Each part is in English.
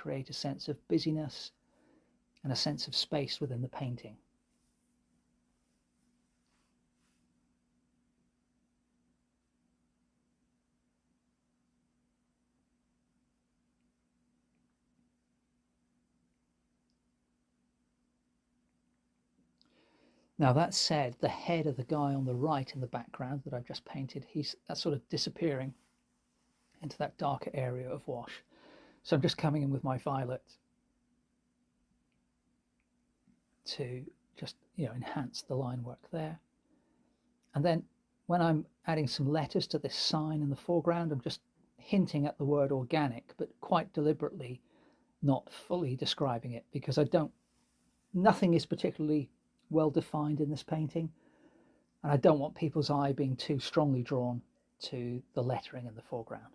create a sense of busyness and a sense of space within the painting. Now that said, the head of the guy on the right in the background that I've just painted, that's sort of disappearing into that darker area of wash. So I'm just coming in with my violet to just, enhance the line work there. And then when I'm adding some letters to this sign in the foreground, I'm just hinting at the word organic, but quite deliberately not fully describing it, because nothing is particularly well defined in this painting, and I don't want people's eye being too strongly drawn to the lettering in the foreground.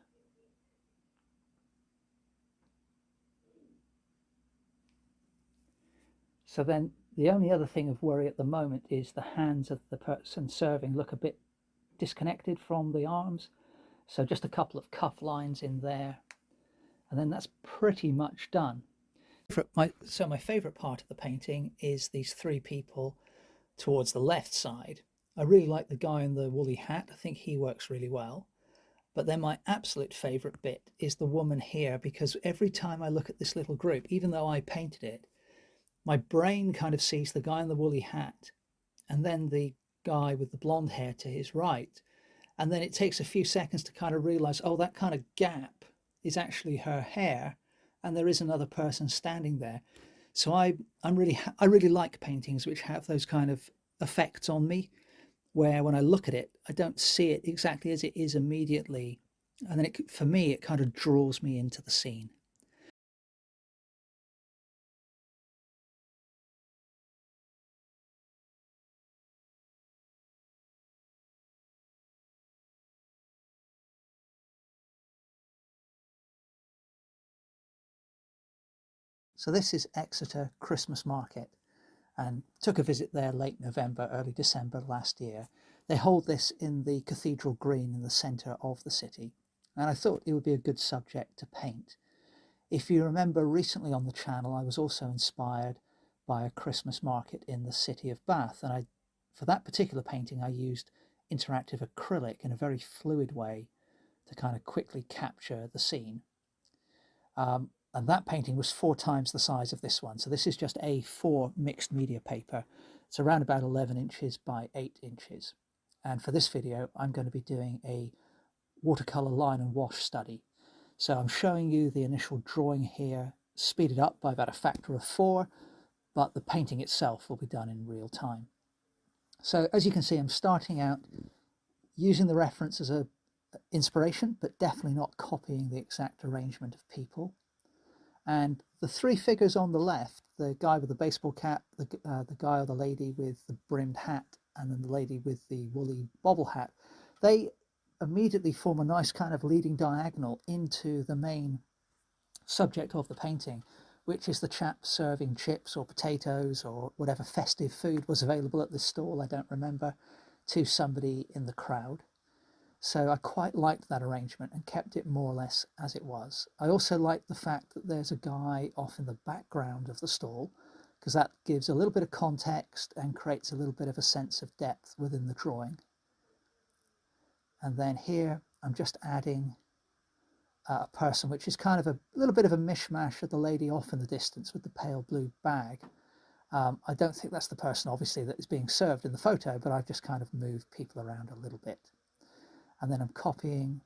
So then the only other thing of worry at the moment is the hands of the person serving look a bit disconnected from the arms, so just a couple of cuff lines in there, and then that's pretty much done. So my favorite part of the painting is these three people towards the left side. I really like the guy in the woolly hat. I think he works really well. But then my absolute favorite bit is the woman here, because every time I look at this little group, even though I painted it, my brain kind of sees the guy in the woolly hat and then the guy with the blonde hair to his right. And then it takes a few seconds to kind of realize, oh, that kind of gap is actually her hair, and there is another person standing there. So I really like paintings which have those kind of effects on me, where when I look at it, I don't see it exactly as it is immediately. And then for me, it kind of draws me into the scene. So this is Exeter Christmas Market, and took a visit there late November, early December last year. They hold this in the Cathedral Green in the centre of the city, and I thought it would be a good subject to paint. If you remember, recently on the channel I was also inspired by a Christmas market in the city of Bath, and for that particular painting I used interactive acrylic in a very fluid way to kind of quickly capture the scene. And that painting was 4 times the size of this one. So this is just A4 mixed media paper. It's around about 11 inches by 8 inches. And for this video, I'm going to be doing a watercolor line and wash study. So I'm showing you the initial drawing here, speeded up by about a factor of 4, but the painting itself will be done in real time. So as you can see, I'm starting out using the reference as an inspiration, but definitely not copying the exact arrangement of people. And the 3 figures on the left, the guy with the baseball cap, the guy or the lady with the brimmed hat, and then the lady with the woolly bobble hat, they immediately form a nice kind of leading diagonal into the main subject of the painting, which is the chap serving chips or potatoes or whatever festive food was available at this stall, I don't remember, to somebody in the crowd. So I quite liked that arrangement and kept it more or less as it was. I also liked the fact that there's a guy off in the background of the stall, because that gives a little bit of context and creates a little bit of a sense of depth within the drawing. And then here I'm just adding a person, which is kind of a little bit of a mishmash of the lady off in the distance with the pale blue bag. I don't think that's the person, obviously, that is being served in the photo, but I've just kind of moved people around a little bit. And then I'm copying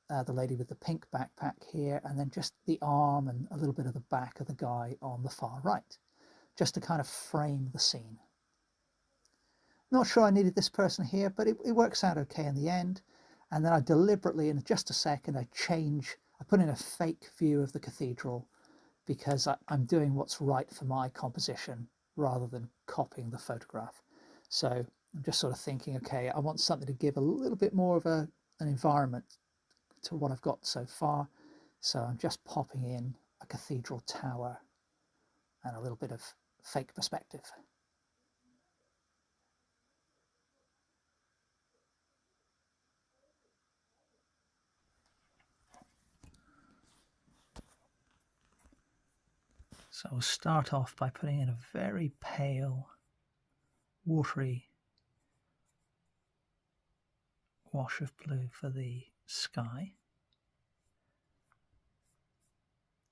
the lady with the pink backpack here, and then just the arm and a little bit of the back of the guy on the far right, just to kind of frame the scene. Not sure I needed this person here, but it works out okay in the end. And then I deliberately, in just a second, I put in a fake view of the cathedral, because I'm doing what's right for my composition rather than copying the photograph. So I'm just sort of thinking, okay, I want something to give a little bit more of an environment to what I've got so far. So I'm just popping in a cathedral tower and a little bit of fake perspective. So I'll start off by putting in a very pale, watery wash of blue for the sky.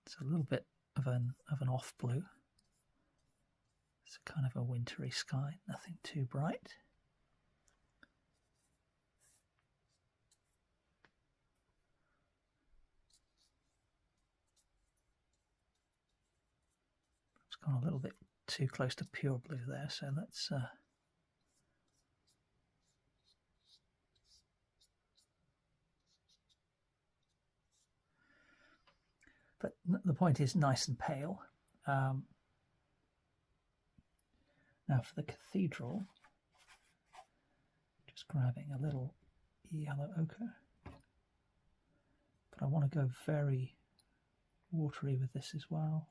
It's a little bit of an off blue. It's a kind of a wintry sky, nothing too bright. It's gone a little bit too close to pure blue there, so let's but the point is nice and pale. Now for the cathedral, just grabbing a little yellow ochre, but I want to go very watery with this as well.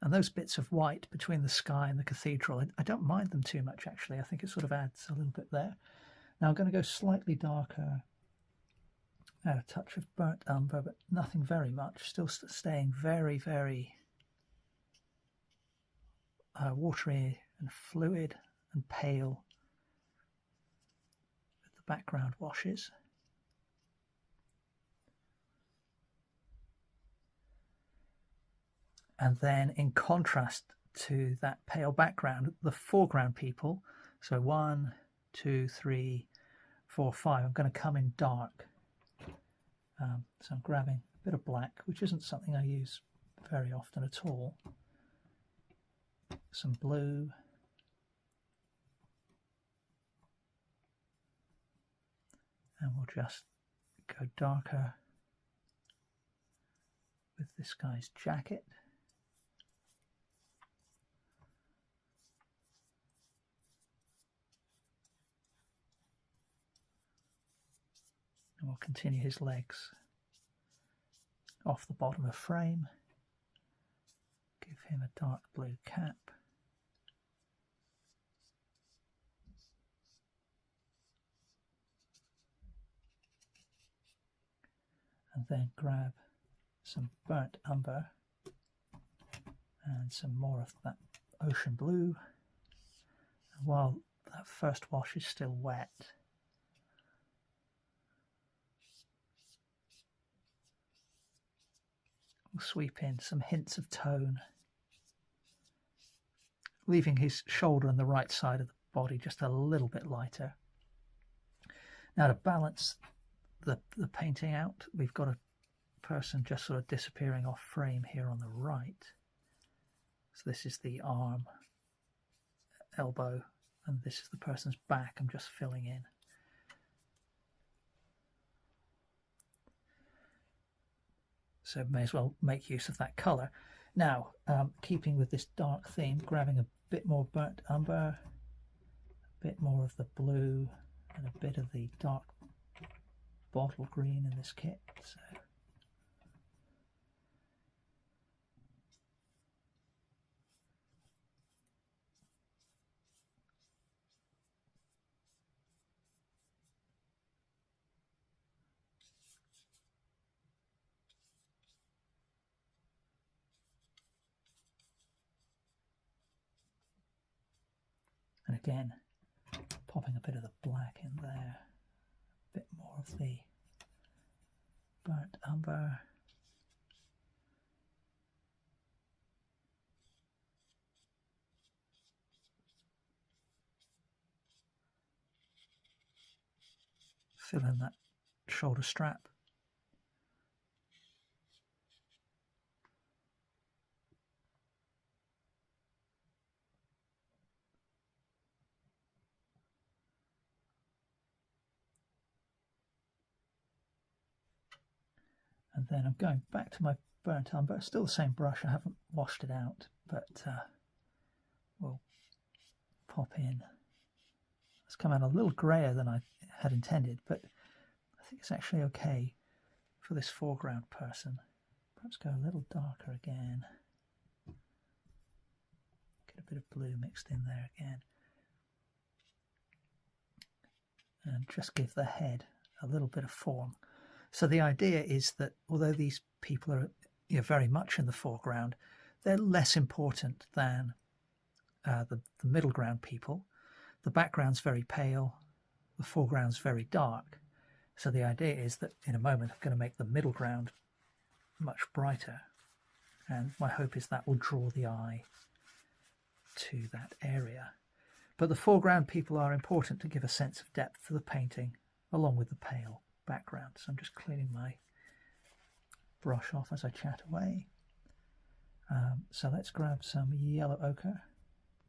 And those bits of white between the sky and the cathedral, I don't mind them too much, actually. I think it sort of adds a little bit there. Now I'm going to go slightly darker, add a touch of burnt umber, but nothing very much, still staying very, very watery and fluid and pale with the background washes. And then in contrast to that pale background, the foreground people, so 1, 2, 3, 4, 5, I'm going to come in dark. So I'm grabbing a bit of black, which isn't something I use very often at all. Some blue. And we'll just go darker with this guy's jacket. And we'll continue his legs off the bottom of frame. Give him a dark blue cap. And then grab some burnt umber and some more of that ocean blue. And while that first wash is still wet, we'll sweep in some hints of tone, leaving his shoulder on the right side of the body just a little bit lighter. Now to balance the painting out, we've got a person just sort of disappearing off frame here on the right. So this is the arm, elbow, and this is the person's back I'm just filling in. So may as well make use of that colour. Now, keeping with this dark theme, grabbing a bit more burnt umber, a bit more of the blue, and a bit of the dark bottle green in this kit. So and again, popping a bit of the black in there, a bit more of the burnt umber. Fill in that shoulder strap. And then I'm going back to my burnt umber, still the same brush, I haven't washed it out, but we'll pop in. It's come out a little grayer than I had intended, but I think it's actually okay for this foreground person. Perhaps go a little darker again. Get a bit of blue mixed in there again. And just give the head a little bit of form. So the idea is that although these people are very much in the foreground, they're less important than the middle ground people. The background's very pale, the foreground's very dark. So the idea is that in a moment I'm going to make the middle ground much brighter, and my hope is that will draw the eye to that area. But the foreground people are important to give a sense of depth to the painting along with the pale background. So I'm just cleaning my brush off as I chat away. So let's grab some yellow ochre